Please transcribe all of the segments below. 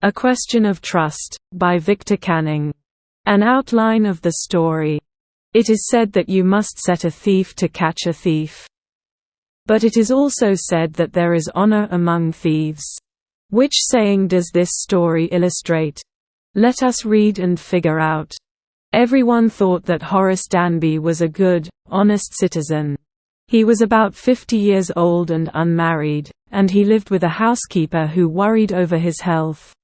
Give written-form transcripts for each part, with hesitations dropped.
A Question of Trust, by Victor Canning. An outline of the story. It is said that you must set a thief to catch a thief. But it is also said that there is honor among thieves. Which saying does this story illustrate? Let us read and figure out. Everyone thought that Horace Danby was a good, honest citizen. He was about 50 years old and unmarried, and he lived with a housekeeper who worried over his health.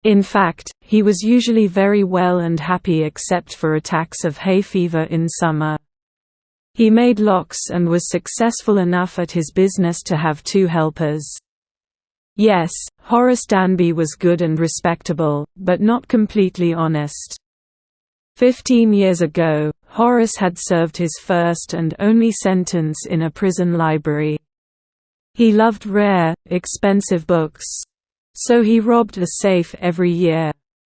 In fact, he was usually very well and happy except for attacks of hay fever in summer. He made locks and was successful enough at his business to have 2 helpers. Yes, Horace Danby was good and respectable, but not completely honest. 15 years ago, Horace had served his first and only sentence in a prison library. He loved rare, expensive books. So he robbed a safe every year.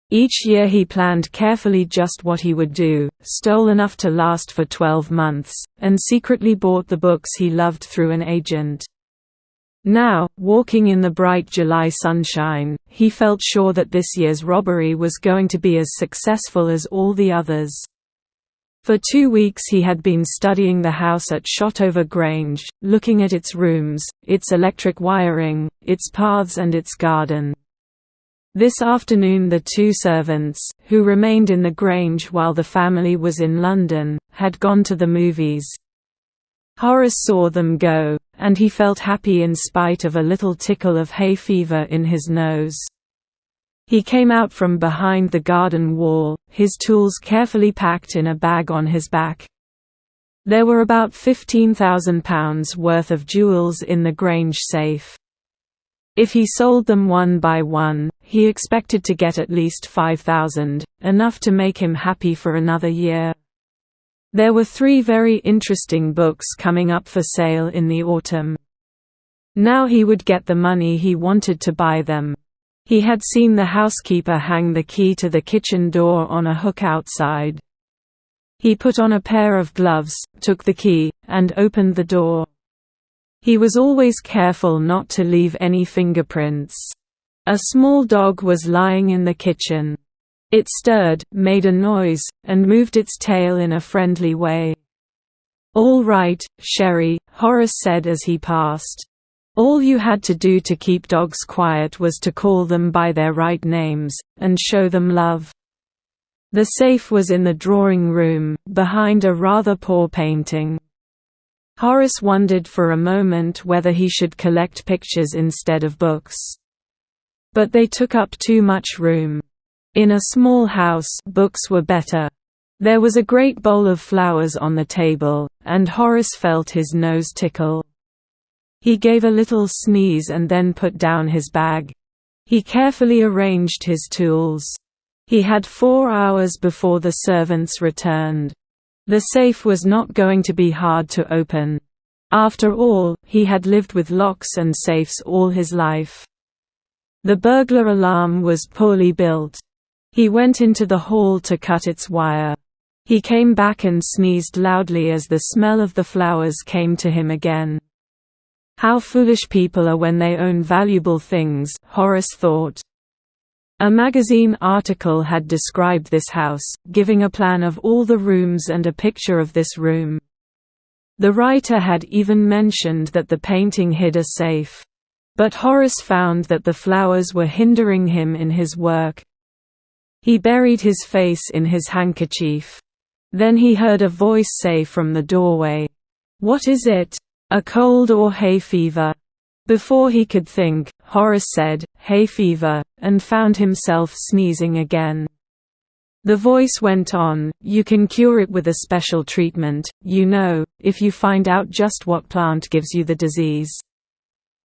Each year he planned carefully just what he would do, stole enough to last for 12 months, and secretly bought the books he loved through an agent. Now, walking in the bright July sunshine, he felt sure that this year's robbery was going to be as successful as all the others. For 2 weeks he had been studying the house at Shotover Grange, looking at its rooms, its electric wiring, its paths and its garden. This afternoon the 2 servants, who remained in the Grange while the family was in London, had gone to the movies. Horace saw them go, and he felt happy in spite of a little tickle of hay fever in his nose. He came out from behind the garden wall, his tools carefully packed in a bag on his back. There were about £15,000 worth of jewels in the Grange safe. If he sold them one by one, he expected to get at least 5,000, enough to make him happy for another year. There were 3 very interesting books coming up for sale in the autumn. Now he would get the money he wanted to buy them. He had seen the housekeeper hang the key to the kitchen door on a hook outside. He put on a pair of gloves, took the key, and opened the door. He was always careful not to leave any fingerprints. A small dog was lying in the kitchen. It stirred, made a noise, and moved its tail in a friendly way. "All right, Sherry," Horace said as he passed. All you had to do to keep dogs quiet was to call them by their right names, and show them love. The safe was in the drawing room, behind a rather poor painting. Horace wondered for a moment whether he should collect pictures instead of books. But they took up too much room. In a small house, books were better. There was a great bowl of flowers on the table, and Horace felt his nose tickle. He gave a little sneeze and then put down his bag. He carefully arranged his tools. He had 4 hours before the servants returned. The safe was not going to be hard to open. After all, he had lived with locks and safes all his life. The burglar alarm was poorly built. He went into the hall to cut its wire. He came back and sneezed loudly as the smell of the flowers came to him again. How foolish people are when they own valuable things, Horace thought. A magazine article had described this house, giving a plan of all the rooms and a picture of this room. The writer had even mentioned that the painting hid a safe. But Horace found that the flowers were hindering him in his work. He buried his face in his handkerchief. Then he heard a voice say from the doorway, "What is it? A cold or hay fever?" Before he could think, Horace said, "Hay fever," and found himself sneezing again. The voice went on, "You can cure it with a special treatment, you know, if you find out just what plant gives you the disease.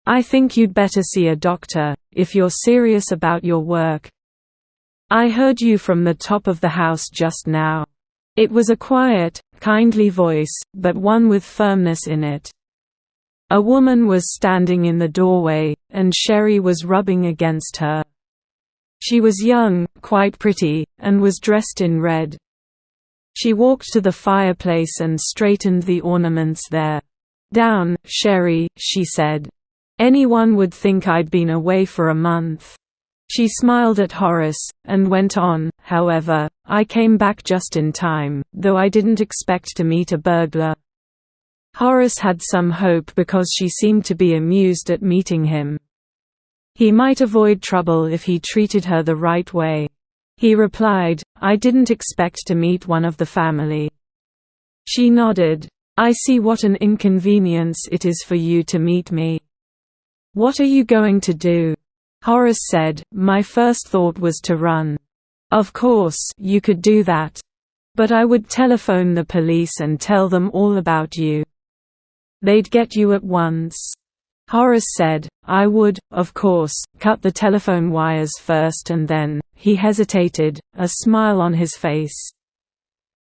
I think you'd better see a doctor, if you're serious about your work. I heard you from the top of the house just now." It was a quiet, kindly voice, but one with firmness in it. A woman was standing in the doorway, and Sherry was rubbing against her. She was young, quite pretty, and was dressed in red. She walked to the fireplace and straightened the ornaments there. "Down, Sherry," she said. "Anyone would think I'd been away for a month." She smiled at Horace, and went on, "However, I came back just in time, though I didn't expect to meet a burglar." Horace had some hope because she seemed to be amused at meeting him. He might avoid trouble if he treated her the right way. He replied, "I didn't expect to meet one of the family." She nodded. "I see what an inconvenience it is for you to meet me. What are you going to do?" Horace said, "My first thought was to run." "Of course, you could do that. But I would telephone the police and tell them all about you. They'd get you at once." Horace said, "I would, of course, cut the telephone wires first and then," he hesitated, a smile on his face.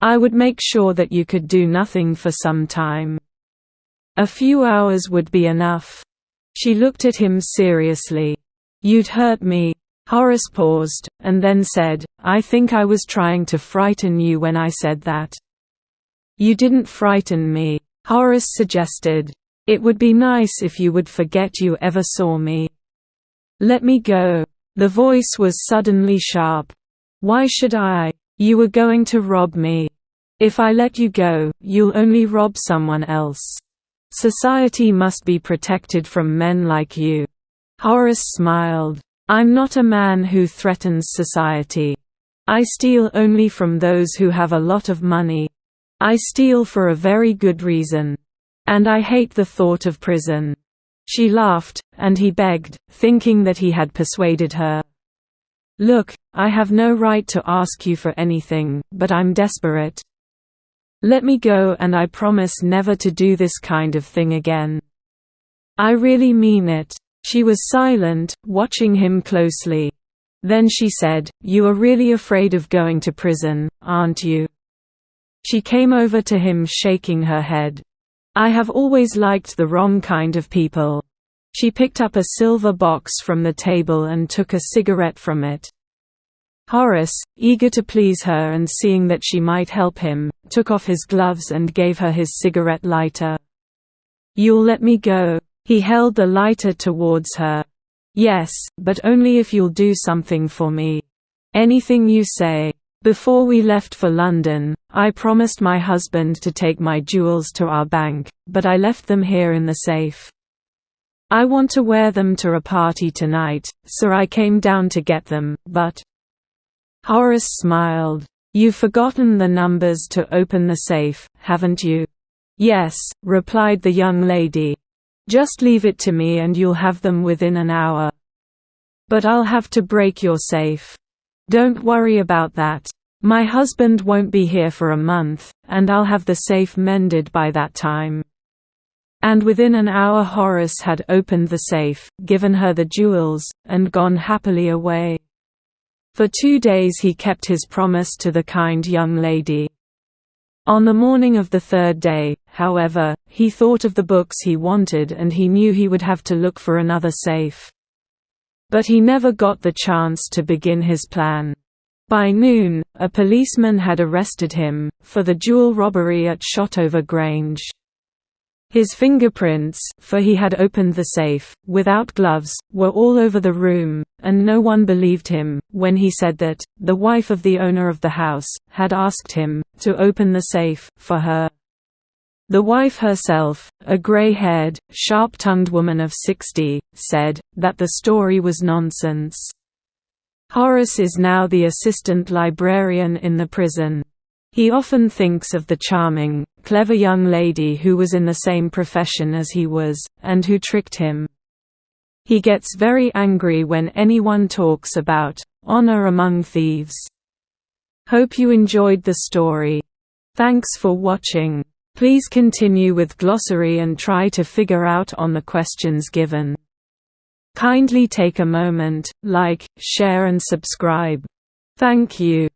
"I would make sure that you could do nothing for some time. A few hours would be enough." She looked at him seriously. "You'd hurt me." Horace paused, and then said, "I think I was trying to frighten you when I said that." "You didn't frighten me," Horace suggested. "It would be nice if you would forget you ever saw me. Let me go." The voice was suddenly sharp. "Why should I? You were going to rob me. If I let you go, you'll only rob someone else. Society must be protected from men like you." Horace smiled. "I'm not a man who threatens society. I steal only from those who have a lot of money. I steal for a very good reason. And I hate the thought of prison." She laughed, and he begged, thinking that he had persuaded her. "Look, I have no right to ask you for anything, but I'm desperate. Let me go and I promise never to do this kind of thing again. I really mean it." She was silent, watching him closely. Then she said, "You are really afraid of going to prison, aren't you?" She came over to him shaking her head. "I have always liked the wrong kind of people." She picked up a silver box from the table and took a cigarette from it. Horace, eager to please her and seeing that she might help him, took off his gloves and gave her his cigarette lighter. "You'll let me go?" He held the lighter towards her. "Yes, but only if you'll do something for me. Anything you say. Before we left for London, I promised my husband to take my jewels to our bank, but I left them here in the safe. I want to wear them to a party tonight, so I came down to get them, but—" Horace smiled. "You've forgotten the numbers to open the safe, haven't you?" "Yes," replied the young lady. "Just leave it to me and you'll have them within an hour. But I'll have to break your safe." "Don't worry about that. My husband won't be here for a month, and I'll have the safe mended by that time." And within an hour Horace had opened the safe, given her the jewels, and gone happily away. For 2 days he kept his promise to the kind young lady. On the morning of the third day, however, he thought of the books he wanted and he knew he would have to look for another safe. But he never got the chance to begin his plan. By noon, a policeman had arrested him for the jewel robbery at Shotover Grange. His fingerprints, for he had opened the safe, without gloves, were all over the room, and no one believed him when he said that the wife of the owner of the house had asked him to open the safe for her. The wife herself, a grey-haired, sharp-tongued woman of 60, said that the story was nonsense. Horace is now the assistant librarian in the prison. He often thinks of the charming, clever young lady who was in the same profession as he was, and who tricked him. He gets very angry when anyone talks about honor among thieves. Hope you enjoyed the story. Thanks for watching. Please continue with glossary and try to figure out on the questions given. Kindly take a moment, like, share and subscribe. Thank you.